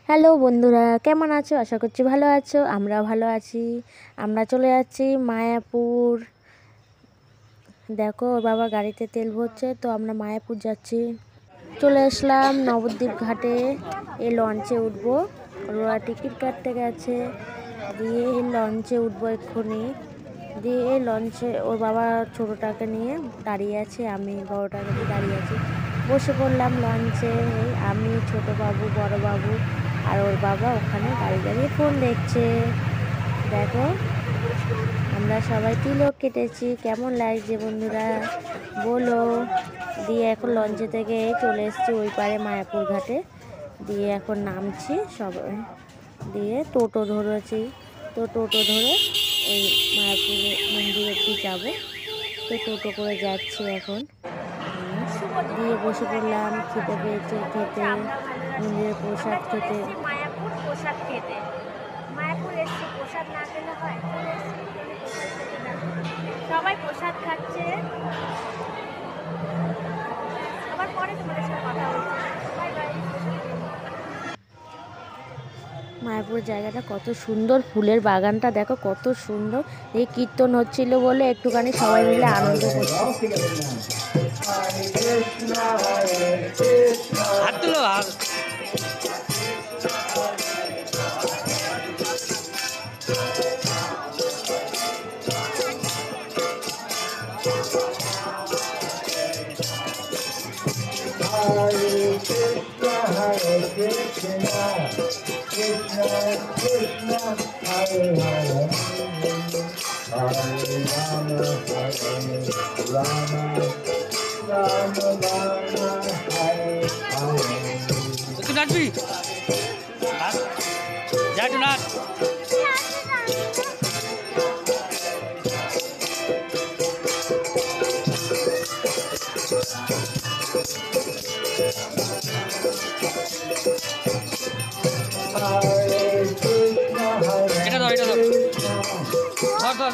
Hello বন্ধুরা, কেমন আছো? আশা করছি ভালো আছো। আমরা ভালো আছি। আমরা চলে যাচ্ছি মায়াপুর। দেখো ওর বাবা গাড়িতে তেল ভরছে, তো আমরা মায়াপুর যাচ্ছি। চলে আসলাম নবদ্বীপ ঘাটে। এই লঞ্চে উঠবো। ওরা টিকিট কাটতে গেছে, দিয়ে এই লঞ্চে উঠবো এক্ষুনি। দিয়ে এই লঞ্চে ওর বাবা ছোটোটাকে নিয়ে দাঁড়িয়ে আছে, আমি বড়োটাকে নিয়ে দাঁড়িয়ে আছি। বসে পড়লাম লঞ্চে। আমি, ছোটো বাবু, বড় বাবু আর ওর বাবা ওখানে দাঁড়িয়ে দাঁড়িয়ে ফোন দেখছে। দেখো আমরা সবাই তিলক কেটেছি। কেমন লাগছে বন্ধুরা বলো। দিয়ে এখন লঞ্চে থেকে চলে এসেছি ওই পারে মায়াপুর ঘাটে। দিয়ে এখন নামছি সবাই। দিয়ে টোটো ধরেছি, তো টোটো ধরে ওই মায়াপুর মন্দির অব্দি যাবো। তো টোটো করে যাচ্ছি এখন। দিয়ে বসে পড়লাম, খেতে পেয়েছে খেতে, মন্দিরের প্রসাদ খেতে। মায়াপুর প্রসাদ খেতে মায়াপুর এসছি, প্রসাদ না খেলে হয়? সবাই প্রসাদ খাচ্ছে। আবার পরে তোমাদের সাথে কথা হচ্ছে। Bye bye. মায়াপুর জায়গাটা কত সুন্দর, ফুলের বাগানটা দেখো কত সুন্দর। এই কীর্তন হচ্ছিল বলে একটুখানি সবাই মিলে আনন্দ করছে। একটু নাচবি, যা একটু নাচ। এটা দাও, এটা দাও, ধর ধর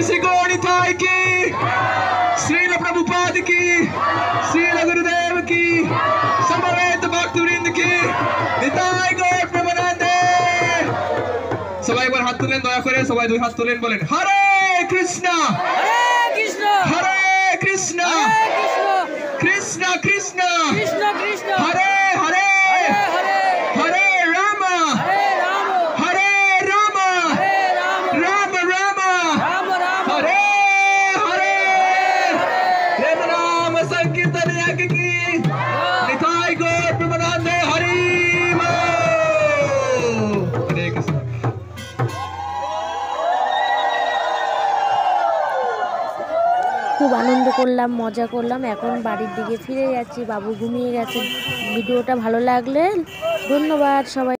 श्री गौड़िताई की, श्रील प्रभुपाद की, श्रील गुरुदेव की, समवेत भक्तवृंद की, निताई गौर प्रेमानंदे। সবাই একবার হাত তুলেন, দয়া করে সবাই দুই হাত তুলেন, বলেন হরে কৃষ্ণ হরে কৃষ্ণ, হরে কৃষ্ণ, কৃষ্ণ কৃষ্ণ, কৃষ্ণ কৃষ্ণ, হরে হরে, হরে হরে রাম, হরে রাম, হরে রাম, হরে রাম, রাম রাম, রাম রাম, हरे हरे, प्रेम नाम संकीर्तन यज्ञ की, निताई गौर प्रेमानंदे। हरि बोल। हरे कृष्ण। খুব আনন্দ করলাম, মজা করলাম। এখন বাড়ির দিকে ফিরে যাচ্ছি। বাবু ঘুমিয়ে গেছে। ভিডিওটা ভালো লাগলে ধন্যবাদ সবাই।